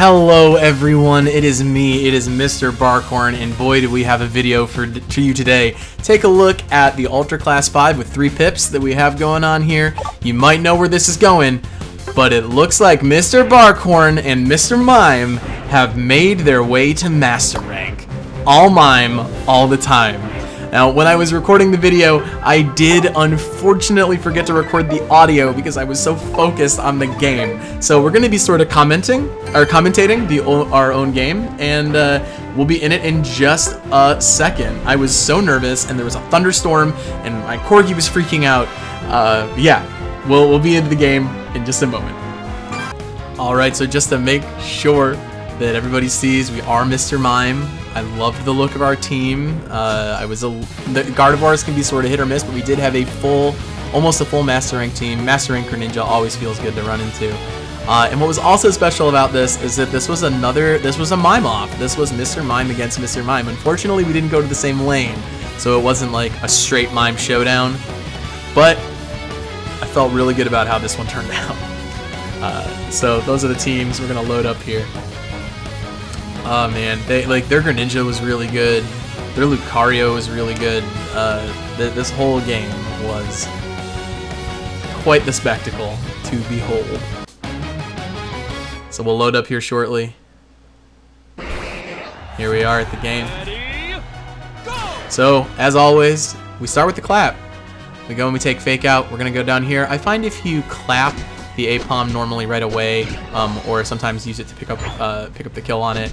Hello everyone, it is me, it is Mr. Barkhorn, and boy do we have a video for you today. Take a look at the Ultra Class 5 with 3 pips that we have going on here. You might know where this is going, but it looks like Mr. Barkhorn and Mr. Mime have made their way to Master Rank. All Mime, all the time. Now, when I was recording the video, I did unfortunately forget to record the audio because I was so focused on the game. So we're going to be sort of commentating our own game, and we'll be in it in just a second. I was so nervous, and there was a thunderstorm, and my corgi was freaking out. Yeah, we'll be into the game in just a moment. All right, so just to make sure that everybody sees, we are Mr. Mime. I loved the look of our team. The Gardevoirs can be sort of hit or miss, but we did have almost a full Master Rank team. Master Rank Greninja always feels good to run into. And what was also special about this is that this was a Mime off. This was Mr. Mime against Mr. Mime. Unfortunately, we didn't go to the same lane, so it wasn't like a straight Mime showdown. But I felt really good about how this one turned out. So those are the teams. We're gonna load up here. Oh man, their Greninja was really good. Their Lucario was really good. This whole game was quite the spectacle to behold. So we'll load up here shortly. Here we are at the game. So, as always, we start with the clap. We go and we take Fake Out. We're going to go down here. I find if you clap the A-Palm normally right away, or sometimes use it to pick up the kill on it,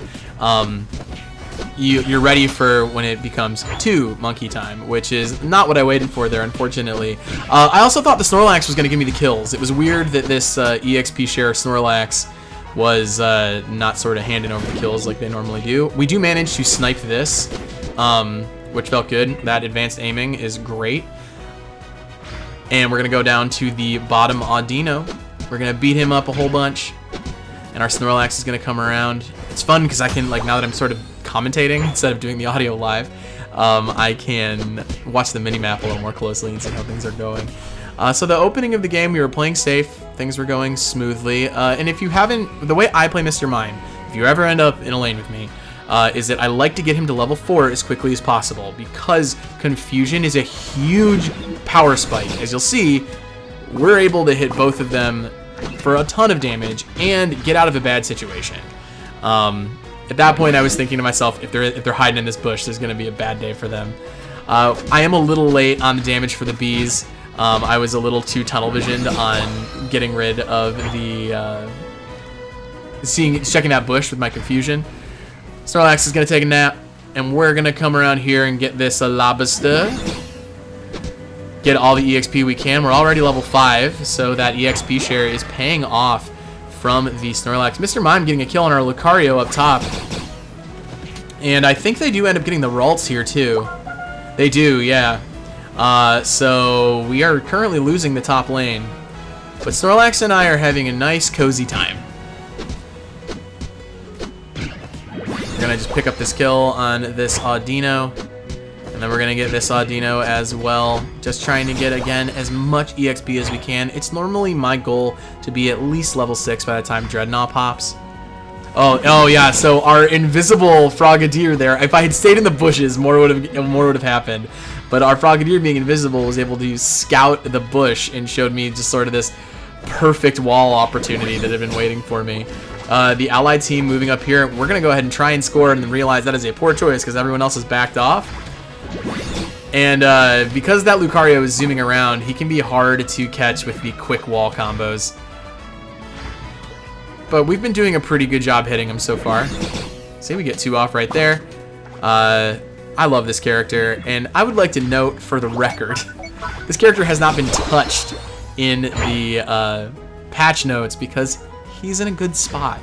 you're ready for when it becomes 2 monkey time, which is not what I waited for there, unfortunately. I also thought the Snorlax was going to give me the kills. It was weird that this EXP share Snorlax was not sort of handing over the kills like they normally do. We do manage to snipe this, which felt good. That advanced aiming is great. And we're going to go down to the bottom Audino. We're going to beat him up a whole bunch. And our Snorlax is going to come around. It's fun because I can, now that I'm sort of commentating instead of doing the audio live, I can watch the mini-map a little more closely and see how things are going. So the opening of the game, we were playing safe. Things were going smoothly. And if you haven't, the way I play Mr. Mime, if you ever end up in a lane with me, is that I like to get him to level 4 as quickly as possible because Confusion is a huge power spike. As you'll see, we're able to hit both of them for a ton of damage and get out of a bad situation. At that point, I was thinking to myself, if they're hiding in this bush, there's going to be a bad day for them. I am a little late on the damage for the bees. I was a little too tunnel visioned on getting rid of the checking that bush with my Confusion. Snorlax is going to take a nap, and we're going to come around here and get this Alabaster. Get all the EXP we can. We're already level 5, so that EXP share is paying off from the Snorlax. Mr. Mime getting a kill on our Lucario up top. And I think they do end up getting the Ralts here, too. They do, yeah. So we are currently losing the top lane. But Snorlax and I are having a nice, cozy time. We're going to just pick up this kill on this Audino. And then we're going to get this Audino as well. Just trying to get, again, as much EXP as we can. It's normally my goal to be at least level 6 by the time Dreadnought pops. Oh yeah, so our invisible Frogadier there, if I had stayed in the bushes, more would have happened. But our Frogadier being invisible was able to scout the bush and showed me just sort of this perfect wall opportunity that had been waiting for me. The allied team moving up here, we're going to go ahead and try and score and then realize that is a poor choice because everyone else has backed off. And because that Lucario is zooming around, he can be hard to catch with the quick wall combos. But we've been doing a pretty good job hitting him so far. See, we get 2 off right there. I love this character, and I would like to note for the record, this character has not been touched in the patch notes because he's in a good spot.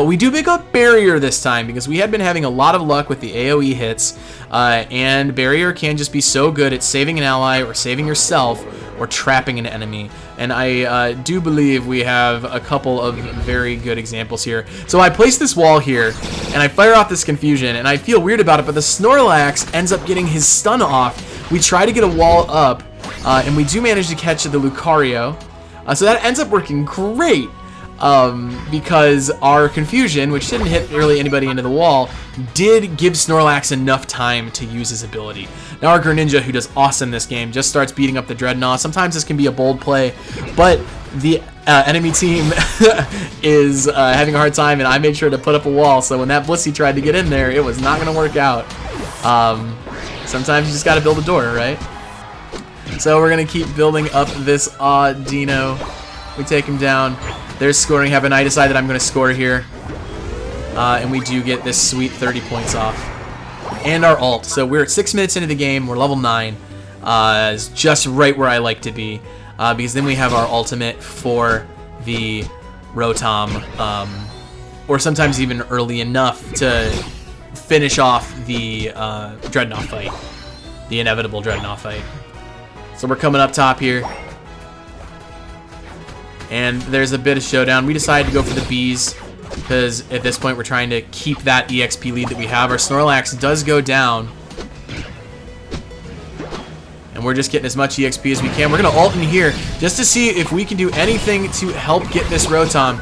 We do pick up Barrier this time because we had been having a lot of luck with the AoE hits, and Barrier can just be so good at saving an ally or saving yourself or trapping an enemy. And I do believe we have a couple of very good examples here. So I place this wall here, and I fire off this Confusion, and I feel weird about it, but the Snorlax ends up getting his stun off. We try to get a wall up, and we do manage to catch the Lucario. So that ends up working great. because our confusion, which didn't hit really anybody into the wall, did give Snorlax enough time to use his ability. Now our Greninja, who does awesome this game, just starts beating up the Dreadnought. Sometimes this can be a bold play, but the enemy team is having a hard time, and I made sure to put up a wall, so when that Blissey tried to get in there, it was not going to work out. Sometimes you just got to build a door, right? So we're going to keep building up this Dino. We take him down. There's scoring heaven. I decide that I'm going to score here. And we do get this sweet 30 points off. And our ult. So we're at 6 minutes into the game. We're level 9. It's just right where I like to be. Because then we have our ultimate for the Rotom. Or sometimes even early enough to finish off the Dreadnought fight. The inevitable Dreadnought fight. So we're coming up top here. And there's a bit of showdown. We decided to go for the bees because at this point we're trying to keep that EXP lead that we have. Our Snorlax does go down. And we're just getting as much EXP as we can. We're going to ult in here just to see if we can do anything to help get this Rotom.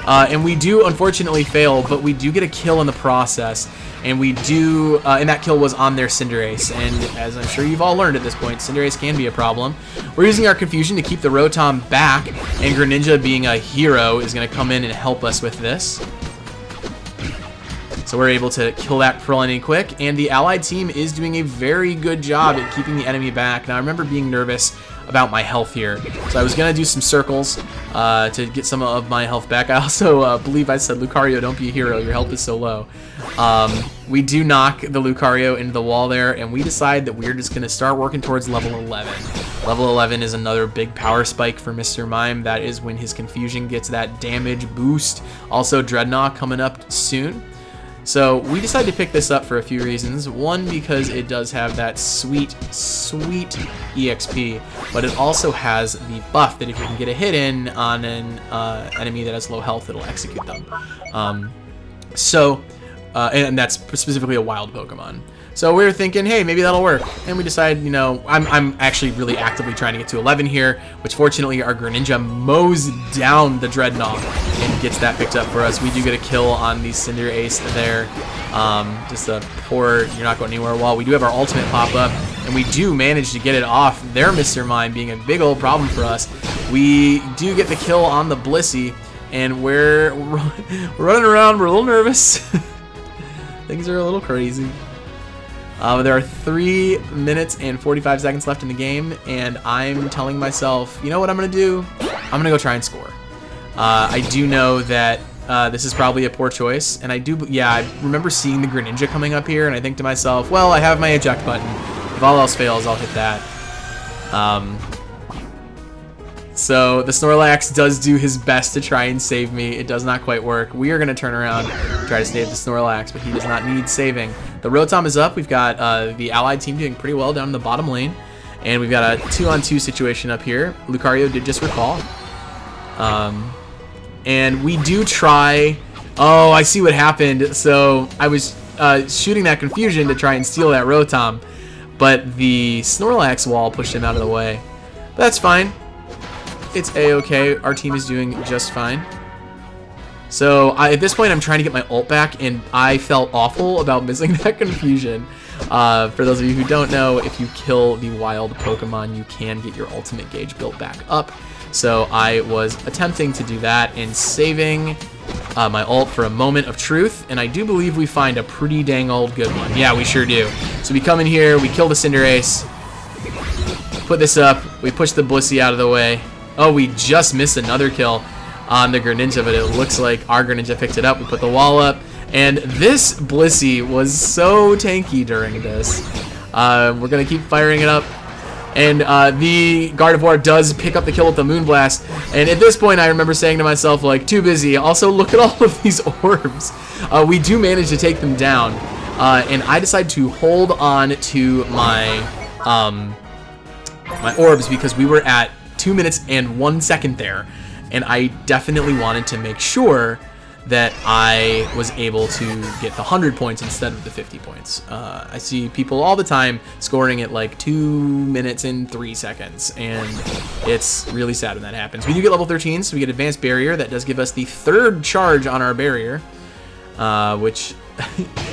And we do unfortunately fail, but we do get a kill in the process. And we do, and that kill was on their Cinderace. And as I'm sure you've all learned at this point, Cinderace can be a problem. We're using our confusion to keep the Rotom back, and Greninja, being a hero, is going to come in and help us with this. So we're able to kill that pretty quick, and the allied team is doing a very good job at keeping the enemy back. Now I remember being nervous about my health here, so I was going to do some circles to get some of my health back. I also believe I said, Lucario, don't be a hero, your health is so low. We do knock the Lucario into the wall there, and we decide that we're just going to start working towards level 11. Level 11 is another big power spike for Mr. Mime. That is when his confusion gets that damage boost. Also Dreadnought coming up soon. So we decided to pick this up for a few reasons. One, because it does have that sweet, sweet EXP, but it also has the buff that if you can get a hit in on an enemy that has low health, it'll execute them. And that's specifically a wild Pokemon. So we were thinking, hey, maybe that'll work. And we decided, you know, I'm actually really actively trying to get to 11 here, which fortunately our Greninja mows down the Dreadnought and gets that picked up for us. We do get a kill on the Cinderace there. Just a poor, you're not going anywhere wall. We do have our ultimate pop up, and we do manage to get it off their Mr. Mime, being a big old problem for us. We do get the kill on the Blissey, and we're running around. We're a little nervous. Things are a little crazy. There are 3 minutes and 45 seconds left in the game, and I'm telling myself, you know what I'm going to do? I'm going to go try and score. I do know that this is probably a poor choice, and I remember seeing the Greninja coming up here, and I think to myself, well, I have my eject button. If all else fails, I'll hit that. So the Snorlax does do his best to try and save me. It does not quite work. We are going to turn around and try to save the Snorlax, but he does not need saving. The Rotom is up. We've got the allied team doing pretty well down in the bottom lane. And we've got a 2-on-2 situation up here. Lucario did just recall. And we do try... Oh, I see what happened. So I was shooting that confusion to try and steal that Rotom, but the Snorlax wall pushed him out of the way. But that's fine. It's a-okay. Our team is doing just fine. So at this point, I'm trying to get my ult back, and I felt awful about missing that confusion. For those of you who don't know, if you kill the wild Pokemon, you can get your ultimate gauge built back up. So I was attempting to do that and saving my ult for a moment of truth, and I do believe we find a pretty dang old good one. Yeah, we sure do. So we come in here, we kill the Cinderace, put this up, we push the Blissey out of the way. Oh, we just missed another kill on the Greninja, but it looks like our Greninja picked it up. We put the wall up, and this Blissey was so tanky during this. We're going to keep firing it up, and the Gardevoir does pick up the kill with the Moonblast, and at this point I remember saying to myself, like, too busy. Also, look at all of these orbs. We do manage to take them down, and I decide to hold on to my, my orbs because we were at 2 minutes and 1 second there, and I definitely wanted to make sure that I was able to get the 100 points instead of the 50 points. I see people all the time scoring at like 2 minutes and 3 seconds, and it's really sad when that happens. We do get level 13, so we get Advanced Barrier. That does give us the 3rd charge on our barrier, which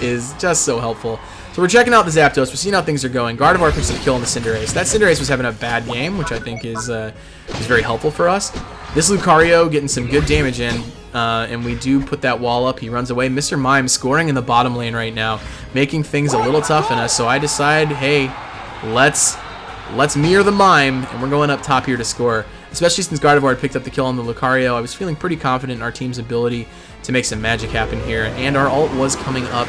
is just so helpful. So we're checking out the Zapdos. We're seeing how things are going. Gardevoir picks up a kill on the Cinderace. That Cinderace was having a bad game, which I think is very helpful for us. This Lucario getting some good damage in. And we do put that wall up. He runs away. Mr. Mime scoring in the bottom lane right now, making things a little tough on us. So I decide, hey, let's mirror the Mime, and we're going up top here to score. Especially since Gardevoir had picked up the kill on the Lucario, I was feeling pretty confident in our team's ability to make some magic happen here. And our ult was coming up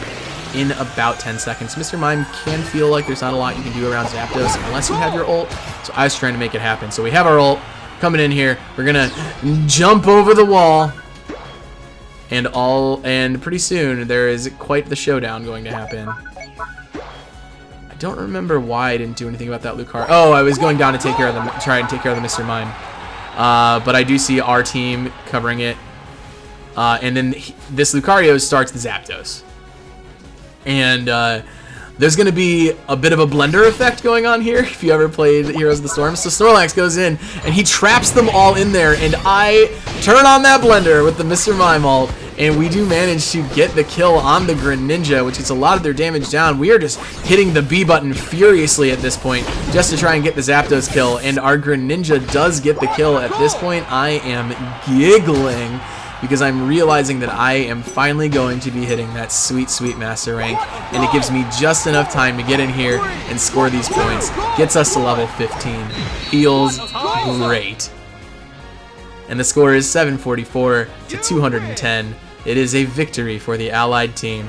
in about 10 seconds. Mr. Mime can feel like there's not a lot you can do around Zapdos unless you have your ult. So I was trying to make it happen. So we have our ult coming in here. We're gonna jump over the wall. And pretty soon there is quite the showdown going to happen. I don't remember why I didn't do anything about that Lucario. Oh, I was going down to take care of them, try and take care of the Mr. Mime. But I do see our team covering it. And then this Lucario starts the Zapdos. And there's going to be a bit of a blender effect going on here if you ever played Heroes of the Storm. So Snorlax goes in, and he traps them all in there, and I turn on that blender with the Mr. Mime ult, and we do manage to get the kill on the Greninja, which gets a lot of their damage down. We are just hitting the B button furiously at this point just to try and get the Zapdos kill, and our Greninja does get the kill at this point. I am giggling because I'm realizing that I am finally going to be hitting that sweet, sweet Master Rank, and it gives me just enough time to get in here and score these points. Gets us to level 15. Feels great. And the score is 744 to 210. It is a victory for the Allied team.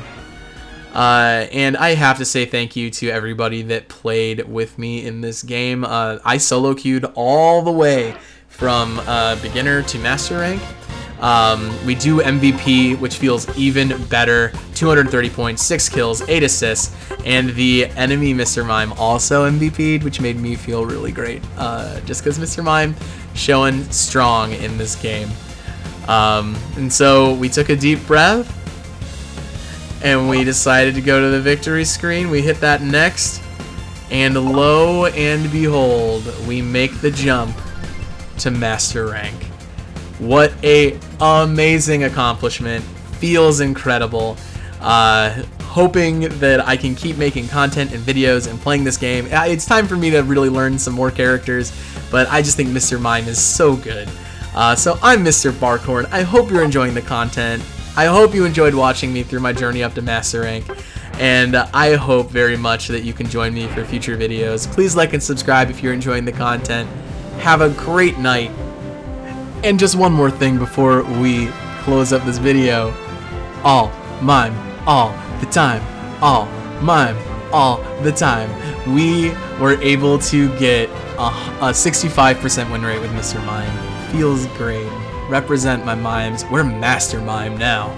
And I have to say thank you to everybody that played with me in this game. I solo queued all the way from beginner to Master Rank. We do MVP, which feels even better. 230 points, 6 kills, 8 assists, and the enemy Mr. Mime also MVP'd, which made me feel really great. Just because Mr. Mime showing strong in this game. And so we took a deep breath, and we decided to go to the victory screen. We hit that next, and lo and behold, we make the jump to Master Rank. What a amazing accomplishment. Feels incredible. Hoping that I can keep making content and videos and playing this game. It's time for me to really learn some more characters, but I just think Mr. Mime is so good. So I'm Mr. Barkhorn. I hope you're enjoying the content. I hope you enjoyed watching me through my journey up to Master Rank, and I hope very much that you can join me for future videos. Please like and subscribe if you're enjoying the content. Have a great night. And just one more thing before we close up this video. All Mime, all the time. All Mime, all the time. We were able to get a 65% win rate with Mr. Mime. Feels great. Represent my mimes. We're Master Mime now.